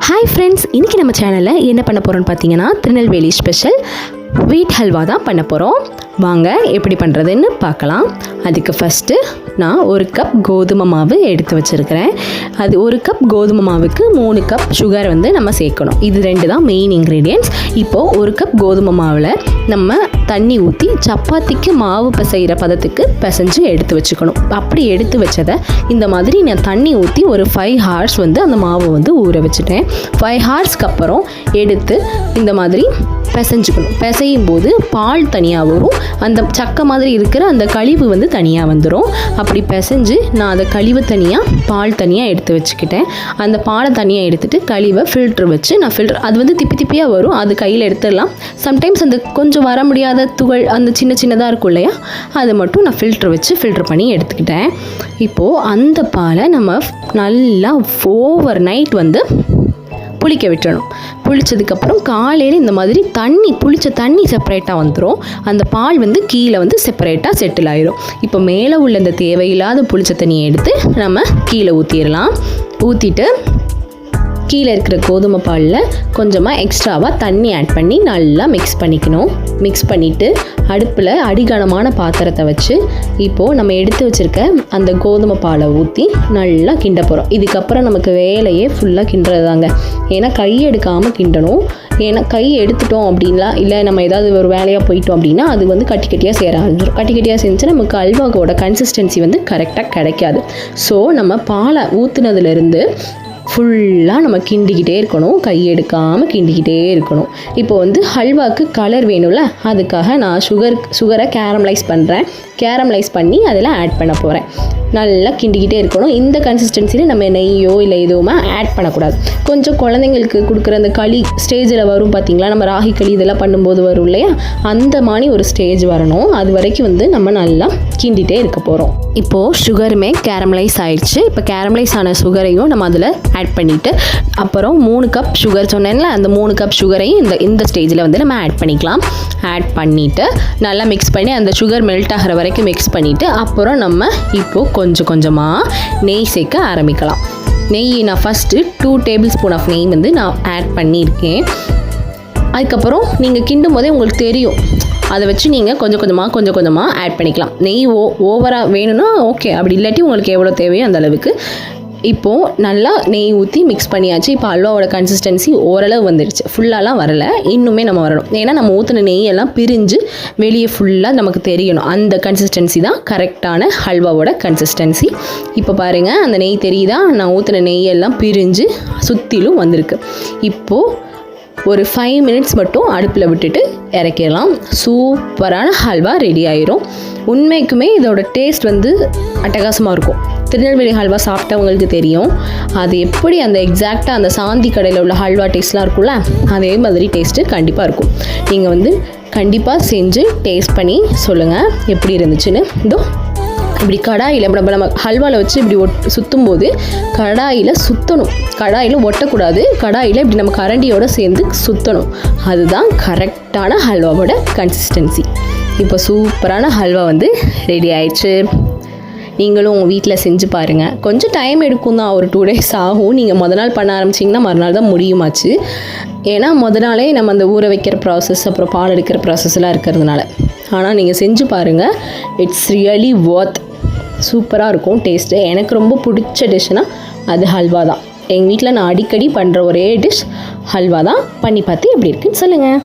Hi friends, இன்றைக்கி நம்ம சேனலில் என்ன பண்ண போகிறோன்னு பார்த்தீங்கன்னா திருநெல்வேலி ஸ்பெஷல் வீட் ஹல்வா தான் பண்ண போகிறோம். வாங்க எப்படி பண்ணுறதுன்னு பார்க்கலாம். அதுக்கு ஃபஸ்ட்டு நான் 1 கப் கோதுமை மாவு எடுத்து வச்சுருக்கிறேன். அது 1 கப் கோதுமை மாவுக்கு 3 கப் சுகர் நம்ம சேர்க்கணும். இது 2 தான் மெயின் இன்க்ரீடியன்ட்ஸ். இப்போது 1 கப் கோதுமை மாவில் நம்ம தண்ணி ஊற்றி சப்பாத்திக்கு மாவு பிசைகிற பதத்துக்கு பிசைஞ்சு எடுத்து வச்சுக்கணும். அப்படி எடுத்து வச்சதை இந்த மாதிரி நான் தண்ணி ஊற்றி ஒரு 5 ஹார்ஸ் அந்த மாவை ஊற வச்சுட்டேன். 5 ஹார்ஸ்க்கு அப்புறம் எடுத்து இந்த மாதிரி பிசைஞ்சுக்கணும். பிசையும் போது பால் தனியாக வரும், அந்த சக்கை மாதிரி இருக்கிற அந்த கழிவு தனியாக வந்துடும். அப்படி பிசைஞ்சு நான் அதை கழிவு தனியாக பால் தனியாக எடுத்து வச்சுக்கிட்டேன். அந்த பாலை தனியாக எடுத்துகிட்டு கழிவை ஃபில்ட்ரு வச்சு நான் அது திப்பி திப்பியாக வரும், அது கையில் எடுத்துடலாம். சம்டைம்ஸ் அந்த கொஞ்சம் வர முடியாத துகள் அந்த சின்னதாக இருக்கும் இல்லையா, அதை மட்டும் நான் ஃபில்ட்ரு பண்ணி எடுத்துக்கிட்டேன். இப்போது அந்த பாலை நம்ம நல்லா ஓவர் நைட் புளிக்க விட்டுறணும். புளிச்சதுக்கப்புறம் காலையில் இந்த மாதிரி புளிச்ச தண்ணி செப்பரேட்டாக வந்துடும். அந்த பால் கீழே செப்பரேட்டாக செட்டில் ஆயிடும். இப்போ மேலே உள்ள இந்த தேவையில்லாத புளிச்ச தண்ணியை எடுத்து நம்ம கீழே ஊற்றிடலாம். ஊற்றிட்டு கீழே இருக்கிற கோதுமை பாலில் கொஞ்சமாக எக்ஸ்ட்ராவாக தண்ணி ஆட் பண்ணி நல்லா மிக்ஸ் பண்ணிக்கணும். மிக்ஸ் பண்ணிவிட்டு அடுப்பில் அடிகனமான பாத்திரத்தை வச்சு இப்போது நம்ம எடுத்து வச்சுருக்க அந்த கோதுமை பாலை ஊற்றி நல்லா கிண்ட போகிறோம். இதுக்கப்புறம் நமக்கு வேலையே ஃபுல்லாக கிண்டுறது தாங்க. ஏன்னா கை எடுக்காமல் கிண்டணும். ஏன்னா கை எடுத்துட்டோம் அப்படின்னா, இல்லை நம்ம ஏதாவது ஒரு வேலையாக போயிட்டோம் அப்படின்னா அது கட்டி கட்டியாக சேர ஆரம்பிச்சிடும். கட்டி கட்டியாக செஞ்சு நமக்கு அல்வாவோட கன்சிஸ்டன்சி கரெக்டாக கிடைக்காது. ஸோ நம்ம பாலை ஊற்றுனதுலேருந்து ஃபுல்லாக நம்ம கிண்டிக்கிட்டே இருக்கணும், கை எடுக்காமல் கிண்டிக்கிட்டே இருக்கணும். இப்போ ஹல்வாவுக்கு கலர் வேணும்ல, அதுக்காக நான் சுகரை கேரமலைஸ் பண்ணுறேன். கேரமலைஸ் பண்ணி அதில் ஆட் பண்ண போகிறேன். நல்லா கிண்டிக்கிட்டே இருக்கணும். இந்த கன்சிஸ்டன்சியில் நம்ம நெய்யோ இல்லை எதுவுமே ஆட் பண்ணக்கூடாது. கொஞ்சம் குழந்தைங்களுக்கு கொடுக்குற அந்த களி ஸ்டேஜில் வரும் பார்த்திங்களா, நம்ம ராகி களி இதெல்லாம் பண்ணும்போது வரும் இல்லையா, அந்த மாதிரி ஒரு ஸ்டேஜ் வரணும். அது வரைக்கும் நம்ம நல்லா கிண்டிகிட்டே இருக்க போகிறோம். இப்போது சுகருமே கேரமலைஸ் ஆயிடுச்சு. இப்போ கேரமலைஸ் ஆன சுகரையும் நம்ம அதில் ஆட் பண்ணிவிட்டு அப்புறம் 3 கப் சுகர் சொன்னேன்ல, அந்த 3 கப் சுகரையும் இந்த ஸ்டேஜில் நம்ம ஆட் பண்ணிக்கலாம். ஆட் பண்ணிவிட்டு நல்லா மிக்ஸ் பண்ணி அந்த சுகர் மெல்ட் ஆகிற வரைக்கும் மிக்ஸ் பண்ணிவிட்டு அப்புறம் நம்ம இப்போது கொஞ்சம் கொஞ்சமாக நெய் சேர்க்க ஆரம்பிக்கலாம். நெய் நான் ஃபஸ்ட்டு 2 டேபிள் ஸ்பூன் ஆஃப் நெய் நான் ஆட் பண்ணியிருக்கேன். அதுக்கப்புறம் நீங்கள் கிண்டும் போதே உங்களுக்கு தெரியும், அதை வச்சு நீங்கள் கொஞ்சம் கொஞ்சமாக ஆட் பண்ணிக்கலாம். நெய் ஓவராக வேணும்னா ஓகே, அப்படி இல்லாட்டி உங்களுக்கு எவ்வளோ தேவையோ அந்த அளவுக்கு. இப்போது நல்லா நெய் ஊற்றி மிக்ஸ் பண்ணியாச்சு. இப்போ அல்வாவோட கன்சிஸ்டன்சி ஓரளவு வந்துடுச்சு, ஃபுல்லாலாம் வரலை, இன்னுமே நம்ம வரணும். ஏன்னா நம்ம ஊற்றின நெய்யெல்லாம் பிரிஞ்சு வெளியே ஃபுல்லாக நமக்கு தெரியணும். அந்த கன்சிஸ்டன்சி தான் கரெக்டான ஹல்வாவோட கன்சிஸ்டன்சி. இப்போ பாருங்கள், அந்த நெய் தெரியுதா, நான் ஊற்றின நெய்யெல்லாம் பிரிஞ்சு சுற்றிலும் வந்திருக்கு. இப்போது ஒரு 5 மினிட்ஸ் மட்டும் அடுப்பில் விட்டுட்டு இறக்கிடலாம். சூப்பரான ஹல்வா ரெடி ஆயிரும். உண்மைக்குமே இதோட டேஸ்ட் அட்டகாசமாக இருக்கும். திருநெல்வேலி ஹல்வா சாப்பிட்டவங்களுக்கு தெரியும் அது எப்படி அந்த எக்ஸாக்டாக அந்த சாந்தி கடையில் உள்ள ஹல்வா டேஸ்ட்லாம் இருக்கும்ல, அதே மாதிரி டேஸ்ட்டு கண்டிப்பாக இருக்கும். நீங்கள் கண்டிப்பாக செஞ்சு டேஸ்ட் பண்ணி சொல்லுங்கள் எப்படி இருந்துச்சுன்னு. இப்படி கடாயில் நம்ம ஹல்வாவில் வச்சு இப்படி சுற்றும் போது கடாயில் சுற்றணும், கடாயில் ஒட்டக்கூடாது. கடாயில் இப்படி நம்ம கரண்டியோடு சேர்ந்து சுற்றணும். அதுதான் கரெக்டான ஹல்வாவோட கன்சிஸ்டன்சி. இப்போ சூப்பரான ஹல்வா ரெடி ஆயிடுச்சு. நீங்களும் உங்கள் வீட்டில் செஞ்சு பாருங்கள். கொஞ்சம் டைம் எடுக்கும் தான், ஒரு 2 days ஆகும். நீங்கள் நாள் பண்ண ஆரம்பிச்சிங்கன்னா மறுநாள் தான் முடியுமாச்சு. ஏன்னா நாளே நம்ம அந்த ஊற வைக்கிற ப்ராசஸ் அப்புறம் பால் எடுக்கிற ப்ராசஸ்லாம் இருக்கிறதுனால. ஆனால் நீங்கள் செஞ்சு பாருங்கள், இட்ஸ் ரியலி ஒர்த். சூப்பராக இருக்கும் டேஸ்ட்டு. எனக்கு ரொம்ப பிடிச்ச டிஷ்னால் அது ஹல்வா தான். எங்கள் வீட்டில் நான் அடிக்கடி பண்ணுற ஒரே டிஷ் ஹல்வா தான். பண்ணி பார்த்து எப்படி இருக்குன்னு சொல்லுங்கள்.